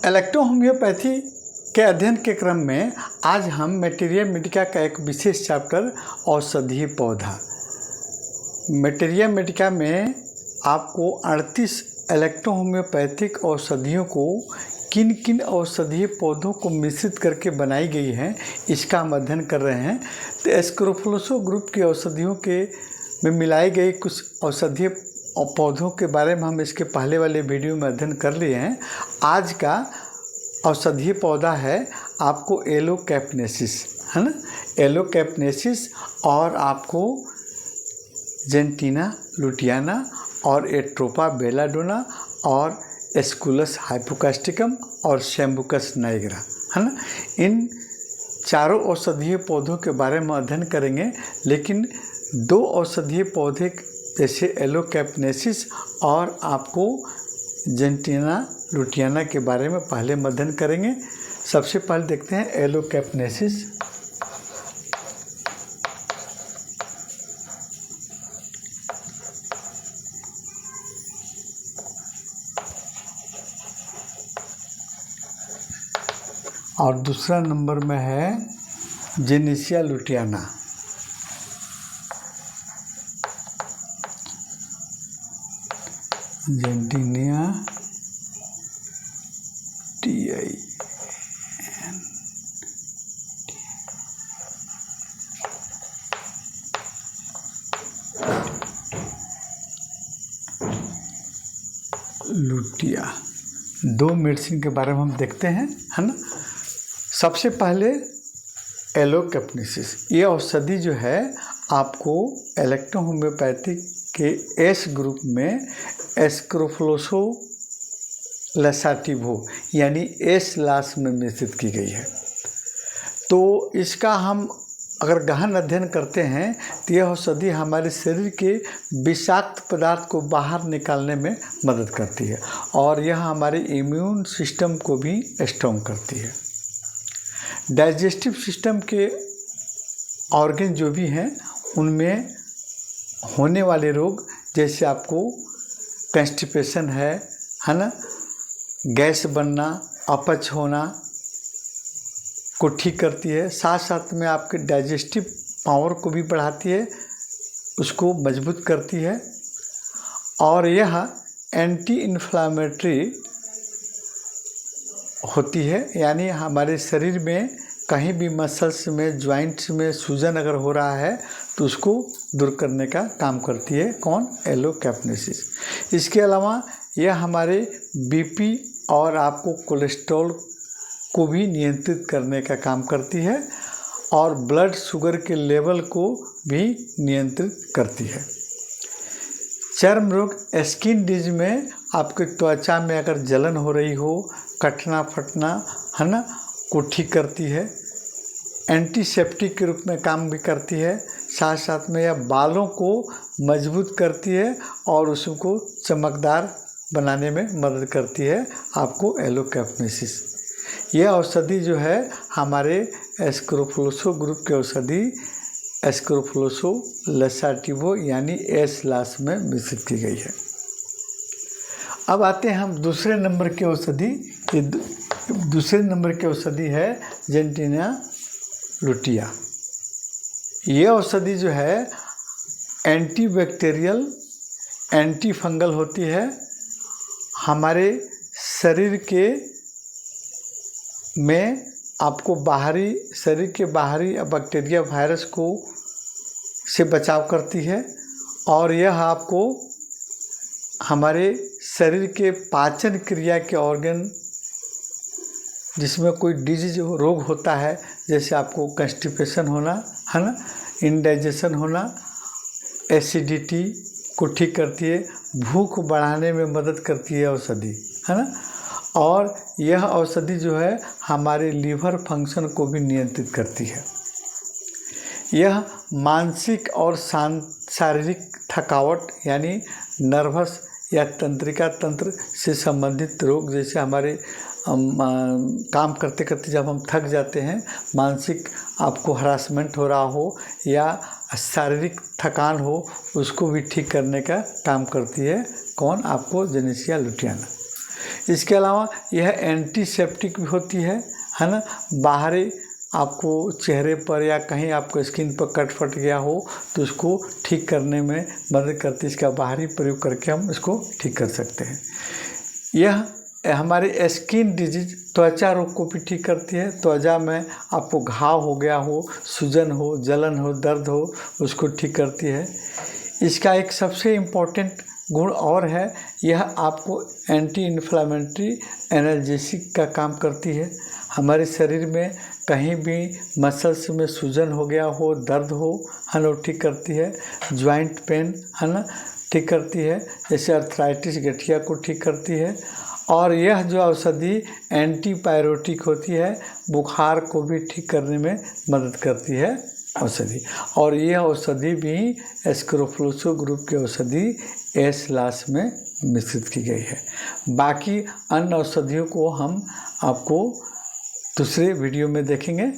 Electro homeopathy के अध्ययन के क्रम में आज हम मैटेरिया मेडिका का एक विशेष चैप्टर औषधीय पौधा। मैटेरिया मेडिका में आपको 38 इलेक्ट्रो होम्योपैथिक औषधियों को किन किन औषधीय पौधों को मिश्रित करके बनाई गई है, इसका हम अध्ययन कर रहे हैं। तो एस्क्रोफलोसो ग्रुप की औषधियों के में मिलाई गई कुछ औषधीय पौधों के बारे में हम इसके पहले वाले वीडियो में अध्ययन कर लिए हैं। आज का औषधीय पौधा है आपको एलोकैप्नेसिस, है ना। एलोकैप्नेसिस और आपको जेंटिना लुटियाना और एट्रोपा बेलाडोना और एस्कुलस हाइपोकास्टिकम और शैम्बुकस नाइग्रा, है ना। इन चारों औषधीय पौधों के बारे में अध्ययन करेंगे, लेकिन दो औषधीय पौधे जैसे एलोकैप्नेसिस और आपको जेंटिना लुटियाना के बारे में पहले अध्ययन करेंगे। सबसे पहले देखते हैं एलोकैप्नेसिस। और दूसरा नंबर में है जेनेसिया लुटियाना। जेंटिनिया TIN। लुटिया। दो मेडिसिन के बारे में हम देखते हैं, है ना। सबसे पहले एलोकैप्नेसिस। ये औषधि जो है आपको इलेक्ट्रो होम्योपैथिक के एस ग्रुप में एस्क्रोफलोसो लसाटिवो यानी एस लास में मिश्रित की गई है। तो इसका हम अगर गहन अध्ययन करते हैं तो यह औषधि हमारे शरीर के विषाक्त पदार्थ को बाहर निकालने में मदद करती है और यह हमारे इम्यून सिस्टम को भी स्ट्रॉन्ग करती है। डाइजेस्टिव सिस्टम के ऑर्गन जो भी हैं उनमें होने वाले रोग जैसे आपको कंस्टिपेशन है ना, गैस बनना, अपच होना को ठीक करती है। साथ साथ में आपके डाइजेस्टिव पावर को भी बढ़ाती है, उसको मजबूत करती है। और यह एंटी इन्फ्लामेटरी होती है, यानी हमारे शरीर में कहीं भी मसल्स में, जॉइंट्स में सूजन अगर हो रहा है तो उसको दूर करने का काम करती है। कौन? एलोकैप्नेसिस। इसके अलावा यह हमारे बीपी और आपको कोलेस्ट्रॉल को भी नियंत्रित करने का काम करती है और ब्लड शुगर के लेवल को भी नियंत्रित करती है। चर्म रोग, स्किन डिजीज में आपके त्वचा में अगर जलन हो रही हो, कटना फटना, है ना, को ठीक करती है। एंटीसेप्टिक के रूप में काम भी करती है। साथ साथ में यह बालों को मजबूत करती है और उसको चमकदार बनाने में मदद करती है आपको एलोकैप्नेसिस। यह औषधि जो है हमारे एस्क्रोफलोसो ग्रुप के औषधि एस्क्रोफलोसो लसाटिवो यानी एस लास में मिश्रित की गई है। अब आते हैं हम दूसरे नंबर के औषधि। दूसरे नंबर के औषधि है जेंटिना लुटिया। ये औषधि जो है एंटीबैक्टीरियल, एंटी फंगल होती है। हमारे शरीर के में आपको शरीर के बाहरी बैक्टीरिया वायरस को से बचाव करती है और यह आपको हमारे शरीर के पाचन क्रिया के ऑर्गन जिसमें कोई डिजीज रोग होता है, जैसे आपको कंस्टिपेशन होना, है ना, इंडाइजेशन होना, एसिडिटी को ठीक करती है, भूख बढ़ाने में मदद करती है औषधि, है ना। और यह औषधि जो है हमारे लीवर फंक्शन को भी नियंत्रित करती है। यह मानसिक और शारीरिक थकावट यानी नर्वस या तंत्रिका तंत्र से संबंधित रोग, जैसे हमारे काम करते करते जब हम थक जाते हैं, मानसिक आपको हरासमेंट हो रहा हो या शारीरिक थकान हो, उसको भी ठीक करने का काम करती है। कौन? आपको जेनेसिया लुटियाना। इसके अलावा यह एंटीसेप्टिक भी होती है ना। बाहरी आपको चेहरे पर या कहीं आपको स्किन पर कट फट गया हो तो उसको ठीक करने में मदद करती है। इसका बाहरी प्रयोग करके हम इसको ठीक कर सकते हैं। यह हमारे स्किन डिजीज त्वचा रोग को भी ठीक करती है। त्वचा में आपको घाव हो गया हो, सूजन हो, जलन हो, दर्द हो, उसको ठीक करती है। इसका एक सबसे इम्पोर्टेंट गुण और है, यह आपको एंटी इन्फ्लामेटरी एनाल्जेसिक का काम करती है। हमारे शरीर में कहीं भी मसल्स में सूजन हो गया हो, दर्द हो, है ना, ठीक करती है। जॉइंट पेन, है ना, ठीक करती है। जैसे अर्थराइटिस, गठिया को ठीक करती है। और यह जो औषधि एंटीपायरोटिक होती है, बुखार को भी ठीक करने में मदद करती है औषधि। और यह औषधि भी एस्क्रोफ्लोसो ग्रुप की औषधि एस क्लास में मिश्रित की गई है। बाकी अन्य औषधियों को हम आपको दूसरे वीडियो में देखेंगे।